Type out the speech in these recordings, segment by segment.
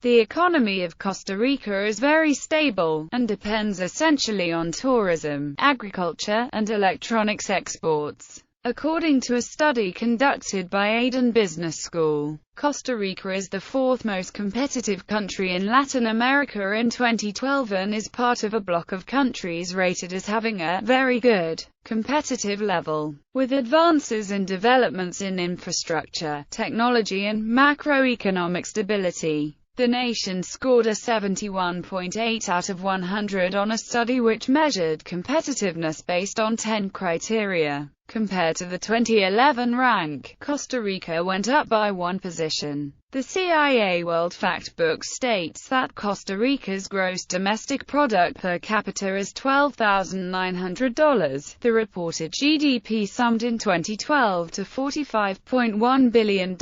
The economy of Costa Rica is very stable, and depends essentially on tourism, agriculture, and electronics exports. According to a study conducted by Aden Business School, Costa Rica is the fourth most competitive country in Latin America in 2012 and is part of a block of countries rated as having a very good competitive level. With advances and developments in infrastructure, technology and macroeconomic stability, the nation scored a 71.8 out of 100 on a study which measured competitiveness based on 10 criteria. Compared to the 2011 rank, Costa Rica went up by one position. The CIA World Factbook states that Costa Rica's gross domestic product per capita is $12,900. The reported GDP summed in 2012 to $45.1 billion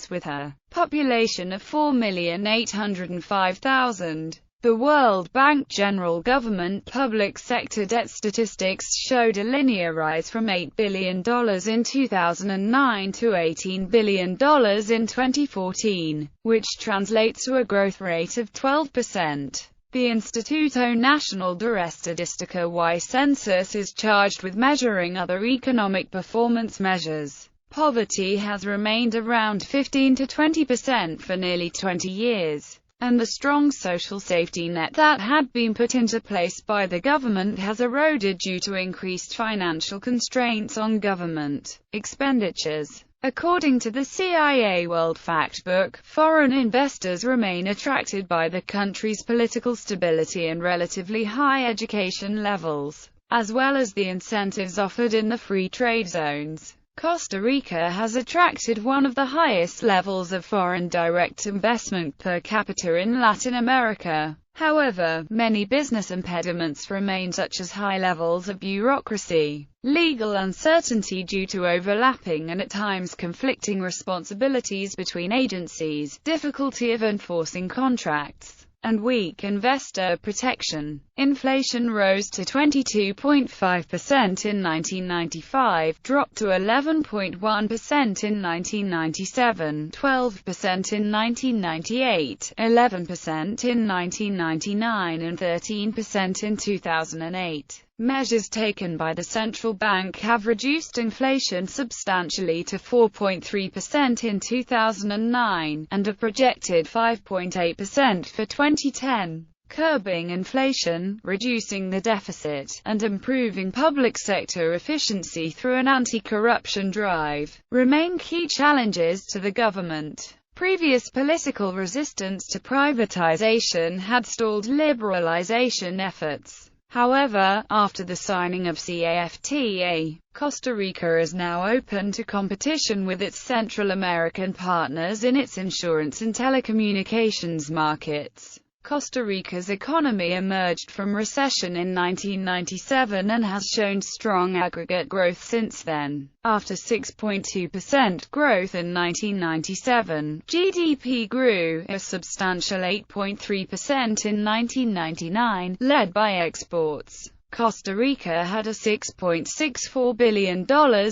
with a population of 4,805,000. The World Bank General Government Public Sector Debt Statistics showed a linear rise from $8 billion in 2009 to $18 billion in 2014, which translates to a growth rate of 12%. The Instituto Nacional de Estadística y Census is charged with measuring other economic performance measures. Poverty has remained around 15 to 20% for nearly 20 years. And the strong social safety net that had been put into place by the government has eroded due to increased financial constraints on government expenditures. According to the CIA World Factbook, foreign investors remain attracted by the country's political stability and relatively high education levels, as well as the incentives offered in the free trade zones. Costa Rica has attracted one of the highest levels of foreign direct investment per capita in Latin America. However, many business impediments remain, such as high levels of bureaucracy, legal uncertainty due to overlapping and at times conflicting responsibilities between agencies, difficulty of enforcing contracts, and weak investor protection. Inflation rose to 22.5% in 1995, dropped to 11.1% in 1997, 12% in 1998, 11% in 1999 and 13% in 2008. Measures taken by the central bank have reduced inflation substantially to 4.3% in 2009, and a projected 5.8% for 2010. Curbing inflation, reducing the deficit, and improving public sector efficiency through an anti-corruption drive remain key challenges to the government. Previous political resistance to privatization had stalled liberalization efforts. However, after the signing of CAFTA, Costa Rica is now open to competition with its Central American partners in its insurance and telecommunications markets. Costa Rica's economy emerged from recession in 1997 and has shown strong aggregate growth since then. After 6.2% growth in 1997, GDP grew a substantial 8.3% in 1999, led by exports. Costa Rica had a $6.64 billion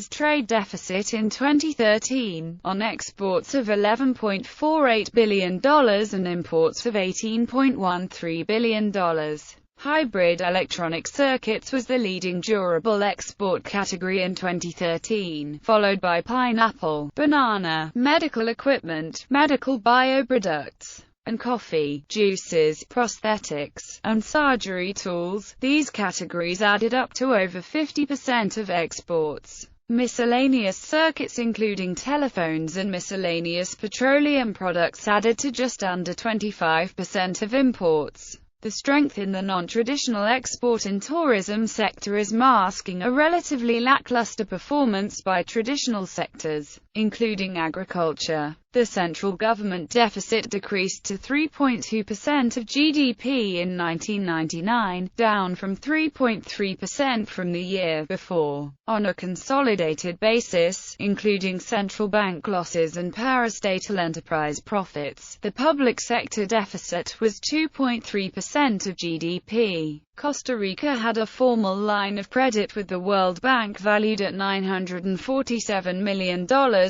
trade deficit in 2013, on exports of $11.48 billion and imports of $18.13 billion. Hybrid electronic circuits was the leading durable export category in 2013, followed by pineapple, banana, medical equipment, medical bioproducts, and coffee, juices, prosthetics, and surgery tools. These categories added up to over 50% of exports. Miscellaneous circuits including telephones and miscellaneous petroleum products added to just under 25% of imports. The strength in the non-traditional export and tourism sector is masking a relatively lackluster performance by traditional sectors, including agriculture. The central government deficit decreased to 3.2% of GDP in 1999, down from 3.3% from the year before. On a consolidated basis, including central bank losses and parastatal enterprise profits, the public sector deficit was 2.3% of GDP. Costa Rica had a formal line of credit with the World Bank valued at $947 million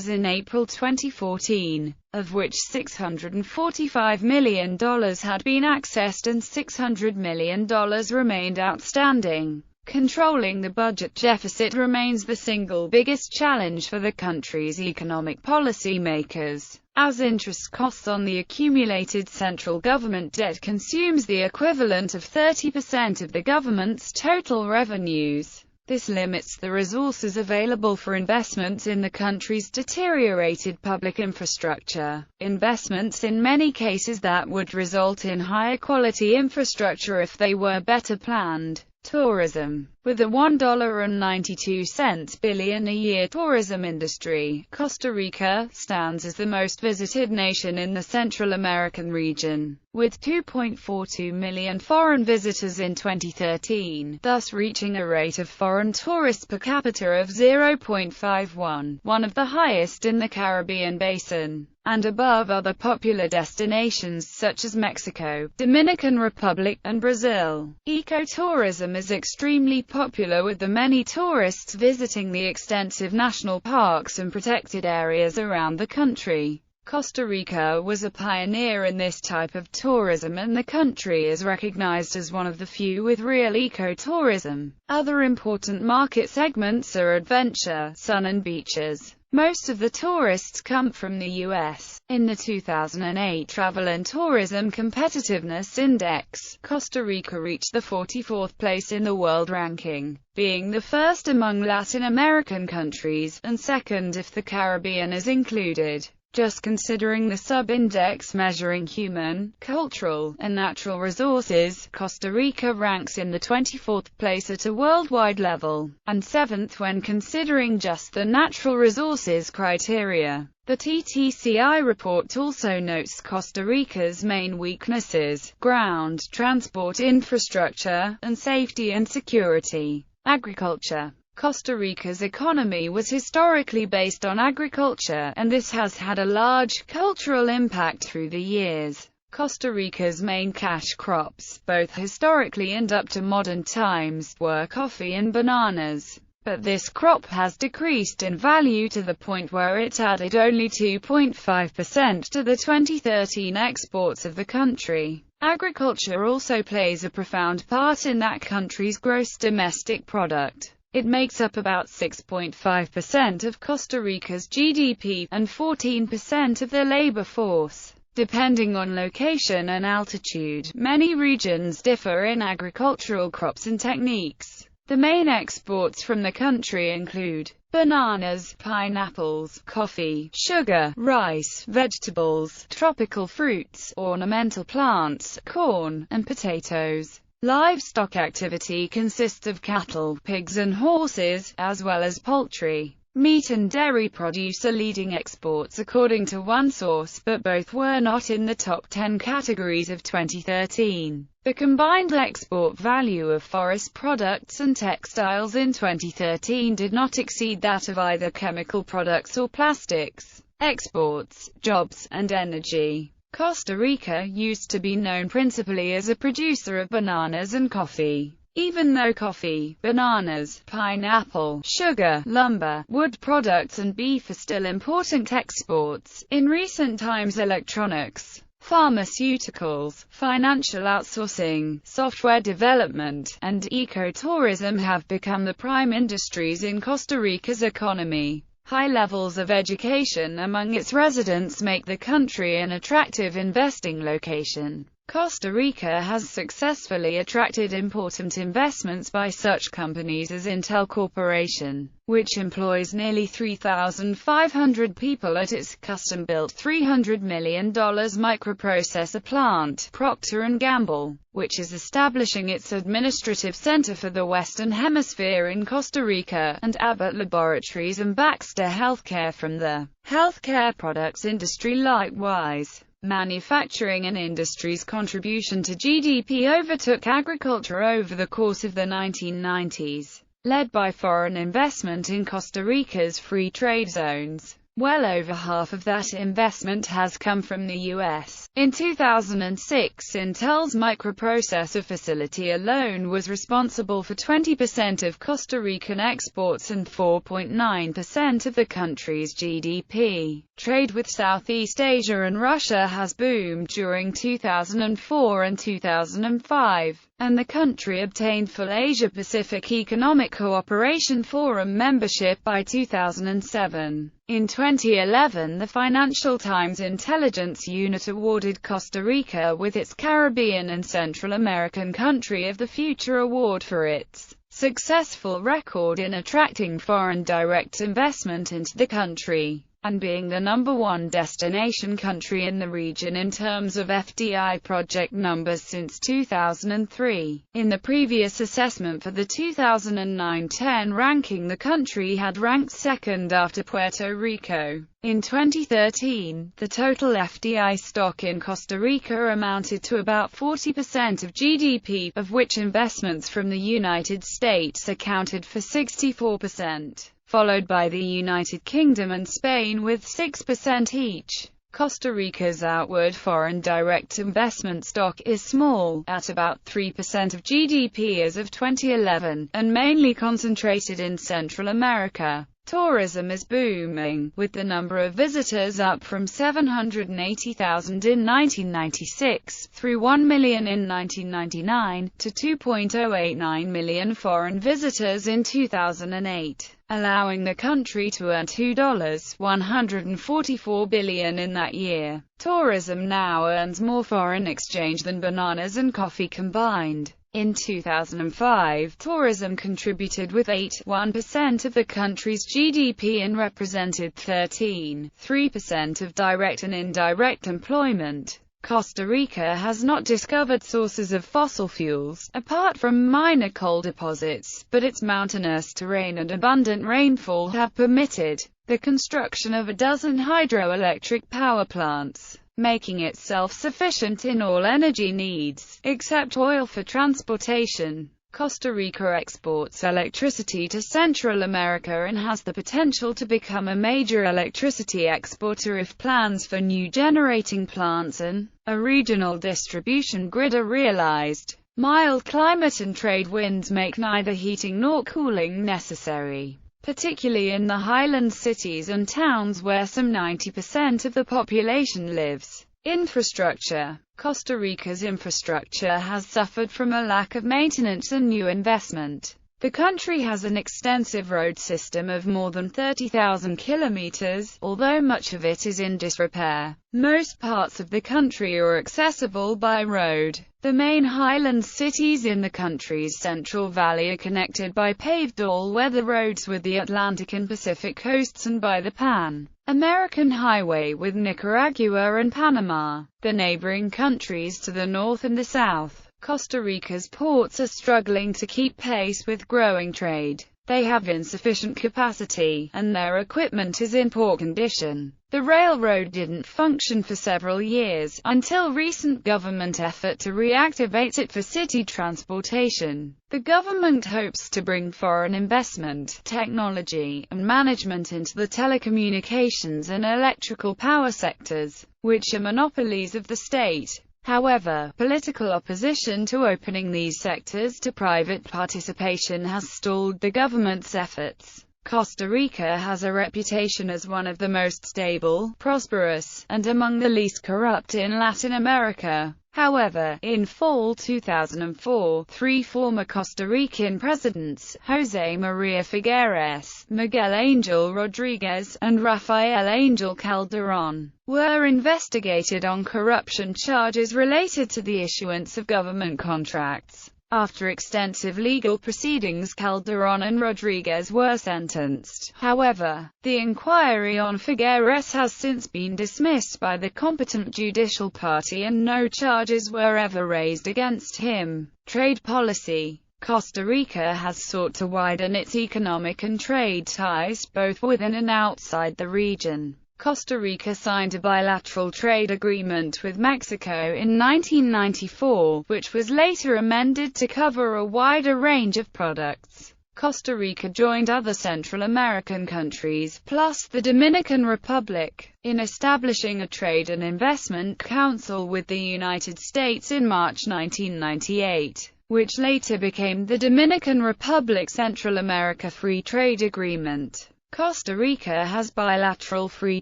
in April 2014. 2013, of which $645 million had been accessed and $600 million remained outstanding. Controlling the budget deficit remains the single biggest challenge for the country's economic policy makers, as interest costs on the accumulated central government debt consumes the equivalent of 30% of the government's total revenues. This limits the resources available for investments in the country's deteriorated public infrastructure, investments in many cases that would result in higher quality infrastructure if they were better planned. Tourism. With a $1.92 billion a year tourism industry, Costa Rica stands as the most visited nation in the Central American region, with 2.42 million foreign visitors in 2013, thus reaching a rate of foreign tourists per capita of 0.51, one of the highest in the Caribbean basin, and above other popular destinations such as Mexico, Dominican Republic, and Brazil. Ecotourism is extremely popular, with the many tourists visiting the extensive national parks and protected areas around the country. Costa Rica was a pioneer in this type of tourism, and the country is recognized as one of the few with real ecotourism. Other important market segments are adventure, sun and beaches. Most of the tourists come from the U.S. In the 2008 Travel and Tourism Competitiveness Index, Costa Rica reached the 44th place in the world ranking, being the first among Latin American countries, and second if the Caribbean is included. Just considering the sub-index measuring human, cultural, and natural resources, Costa Rica ranks in the 24th place at a worldwide level, and 7th when considering just the natural resources criteria. The TTCI report also notes Costa Rica's main weaknesses: ground transport infrastructure, and safety and security. Agriculture. Costa Rica's economy was historically based on agriculture, and this has had a large cultural impact through the years. Costa Rica's main cash crops, both historically and up to modern times, were coffee and bananas. But this crop has decreased in value to the point where it added only 2.5% to the 2013 exports of the country. Agriculture also plays a profound part in that country's gross domestic product. It makes up about 6.5% of Costa Rica's GDP, and 14% of the labor force. Depending on location and altitude, many regions differ in agricultural crops and techniques. The main exports from the country include bananas, pineapples, coffee, sugar, rice, vegetables, tropical fruits, ornamental plants, corn, and potatoes. Livestock activity consists of cattle, pigs and horses, as well as poultry. Meat and dairy produce are leading exports according to one source, but both were not in the top 10 categories of 2013. The combined export value of forest products and textiles in 2013 did not exceed that of either chemical products or plastics. Exports, jobs, and energy. Costa Rica used to be known principally as a producer of bananas and coffee. Even though coffee, bananas, pineapple, sugar, lumber, wood products and beef are still important exports, in recent times electronics, pharmaceuticals, financial outsourcing, software development, and ecotourism have become the prime industries in Costa Rica's economy. High levels of education among its residents make the country an attractive investing location. Costa Rica has successfully attracted important investments by such companies as Intel Corporation, which employs nearly 3,500 people at its custom-built $300 million microprocessor plant, Procter & Gamble, which is establishing its administrative center for the Western Hemisphere in Costa Rica, and Abbott Laboratories and Baxter Healthcare from the healthcare products industry. Likewise, manufacturing and industry's contribution to GDP overtook agriculture over the course of the 1990s, led by foreign investment in Costa Rica's free trade zones. Well over half of that investment has come from the U.S. In 2006, Intel's microprocessor facility alone was responsible for 20% of Costa Rican exports and 4.9% of the country's GDP. Trade with Southeast Asia and Russia has boomed during 2004 and 2005, and the country obtained full Asia-Pacific Economic Cooperation Forum membership by 2007. In 2011, the Financial Times Intelligence Unit awarded Costa Rica with its Caribbean and Central American Country of the Future Award for its successful record in attracting foreign direct investment into the country, and being the #1 destination country in the region in terms of FDI project numbers since 2003. In the previous assessment for the 2009-10 ranking, the country had ranked second after Puerto Rico. In 2013, the total FDI stock in Costa Rica amounted to about 40% of GDP, of which investments from the United States accounted for 64%. Followed by the United Kingdom and Spain with 6% each. Costa Rica's outward foreign direct investment stock is small, at about 3% of GDP as of 2011, and mainly concentrated in Central America. Tourism is booming, with the number of visitors up from 780,000 in 1996, through 1 million in 1999, to 2.089 million foreign visitors in 2008. Allowing the country to earn $144 billion in that year. Tourism now earns more foreign exchange than bananas and coffee combined. In 2005, tourism contributed with 8.1% of the country's GDP and represented 13.3% of direct and indirect employment. Costa Rica has not discovered sources of fossil fuels, apart from minor coal deposits, but its mountainous terrain and abundant rainfall have permitted the construction of a dozen hydroelectric power plants, making it self-sufficient in all energy needs, except oil for transportation. Costa Rica exports electricity to Central America and has the potential to become a major electricity exporter if plans for new generating plants and a regional distribution grid are realized. Mild climate and trade winds make neither heating nor cooling necessary, particularly in the highland cities and towns where some 90% of the population lives. Infrastructure. Costa Rica's infrastructure has suffered from a lack of maintenance and new investment. The country has an extensive road system of more than 30,000 kilometers, although much of it is in disrepair. Most parts of the country are accessible by road. The main highland cities in the country's Central Valley are connected by paved all-weather roads with the Atlantic and Pacific coasts and by the Pan-American Highway with Nicaragua and Panama, the neighboring countries to the north and the south. Costa Rica's ports are struggling to keep pace with growing trade. They have insufficient capacity, and their equipment is in poor condition. The railroad didn't function for several years, until recent government effort to reactivate it for city transportation. The government hopes to bring foreign investment, technology, and management into the telecommunications and electrical power sectors, which are monopolies of the state. However, political opposition to opening these sectors to private participation has stalled the government's efforts. Costa Rica has a reputation as one of the most stable, prosperous, and among the least corrupt in Latin America. However, in fall 2004, three former Costa Rican presidents, José María Figueres, Miguel Ángel Rodríguez, and Rafael Ángel Calderón, were investigated on corruption charges related to the issuance of government contracts. After extensive legal proceedings, Calderón and Rodríguez were sentenced. However, the inquiry on Figueres has since been dismissed by the competent judicial party and no charges were ever raised against him. Trade policy. Costa Rica has sought to widen its economic and trade ties, both within and outside the region. Costa Rica signed a bilateral trade agreement with Mexico in 1994, which was later amended to cover a wider range of products. Costa Rica joined other Central American countries, plus the Dominican Republic, in establishing a Trade and Investment Council with the United States in March 1998, which later became the Dominican Republic Central America Free Trade Agreement. Costa Rica has bilateral free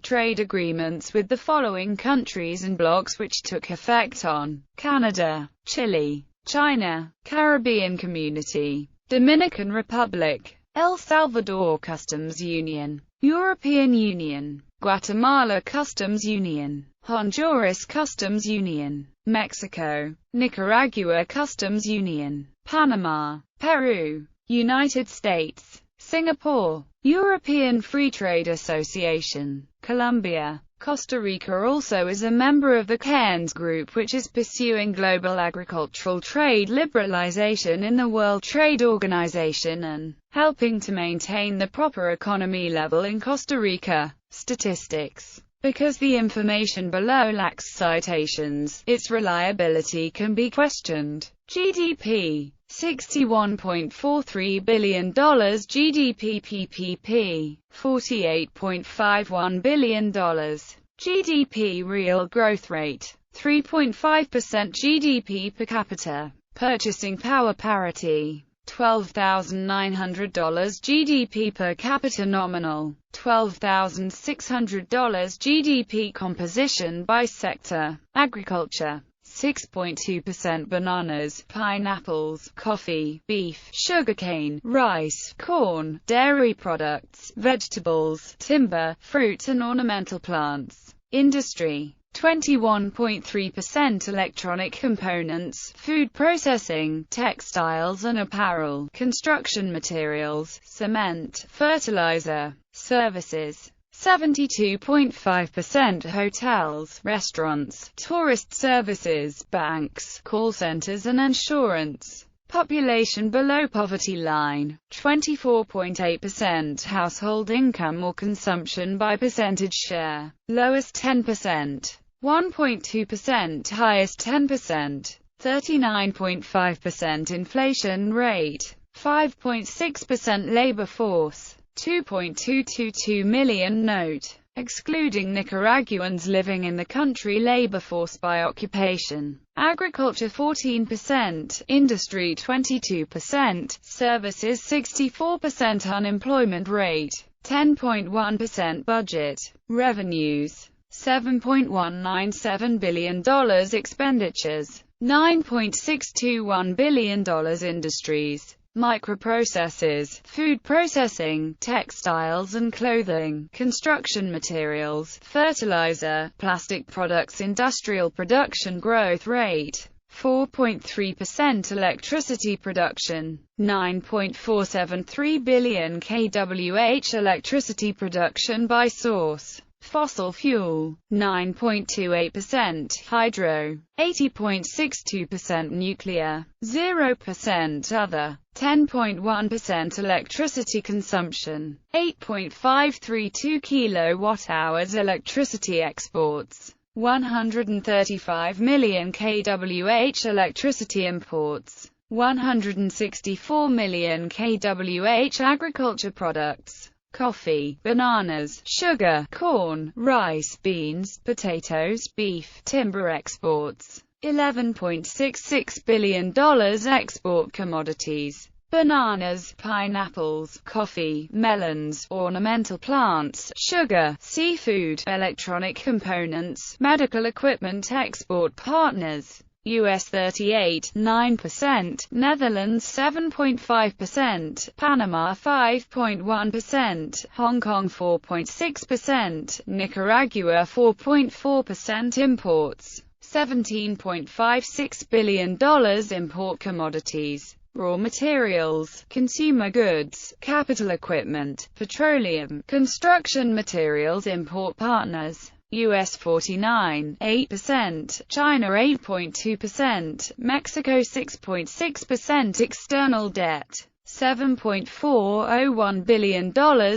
trade agreements with the following countries and blocs which took effect on: Canada, Chile, China, Caribbean Community, Dominican Republic, El Salvador Customs Union, European Union, Guatemala Customs Union, Honduras Customs Union, Mexico, Nicaragua Customs Union, Panama, Peru, United States, Singapore, European Free Trade Association, Colombia. Costa Rica also is a member of the Cairns Group, which is pursuing global agricultural trade liberalization in the World Trade Organization and helping to maintain the proper economy level in Costa Rica. Statistics. Because the information below lacks citations, its reliability can be questioned. GDP: $61.43 billion. GDP PPP: $48.51 billion. GDP real growth rate: 3.5%. GDP per capita. Purchasing power parity: $12,900. GDP per capita nominal: $12,600. GDP composition by sector. Agriculture: 6.2%. Bananas, pineapples, coffee, beef, sugarcane, rice, corn, dairy products, vegetables, timber, fruits and ornamental plants. Industry: 21.3%. Electronic components, food processing, textiles and apparel, construction materials, cement, fertilizer. Services: 72.5%. Hotels, restaurants, tourist services, banks, call centers and insurance. Population below poverty line: 24.8%. Household income or consumption by percentage share: lowest 10%, 1.2%, highest 10%, 39.5%. Inflation rate: 5.6%. Labor force: 2.222 million. Note: excluding Nicaraguans living in the country. Labor force by occupation: agriculture 14%, industry 22%, services 64%. Unemployment rate: 10.1%. Budget. Revenues: $7.197 billion. Expenditures: $9.621 billion. Industries: microprocessors, food processing, textiles and clothing, construction materials, fertilizer, plastic products. Industrial production growth rate: 4.3%. Electricity production: 9.473 billion kWh. Electricity production by source: fossil fuel, 9.28%, hydro, 80.62%, nuclear, 0%, other, 10.1%. Electricity consumption: 8.532 kilowatt-hours. Electricity exports: 135 million kWh. Electricity imports: 164 million kWh. Agriculture products: coffee, bananas, sugar, corn, rice, beans, potatoes, beef. Timber exports: $11.66 billion. Export commodities: bananas, pineapples, coffee, melons, ornamental plants, sugar, seafood, electronic components, medical equipment. Export partners: US 38.9%, Netherlands 7.5%, Panama 5.1%, Hong Kong 4.6%, Nicaragua 4.4%. Imports: $17.56 billion. Import commodities: raw materials, consumer goods, capital equipment, petroleum, construction materials. Import partners: US 49.8%, China 8.2%, Mexico 6.6%. External debt: $7.401 billion.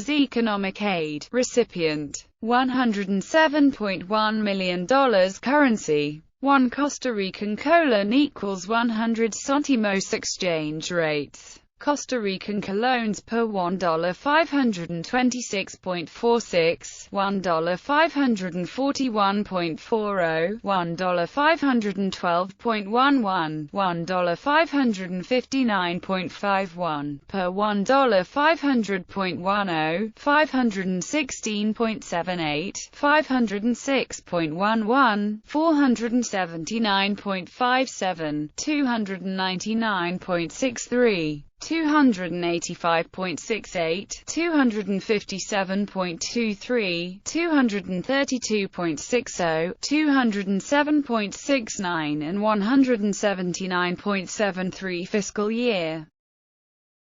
Economic aid recipient: $107.1 million. Currency: 1 Costa Rican colon equals 100 centimos. Exchange rates: Costa Rican colones per $1 $526.46, $1 $541.40, $1 $512.11, $1 $559.51, per $1 $500.10, $516.78, $506.11, $479.57, $299.63, $285.68, $257.23, $232.60, $207.69 and $179.73 fiscal year.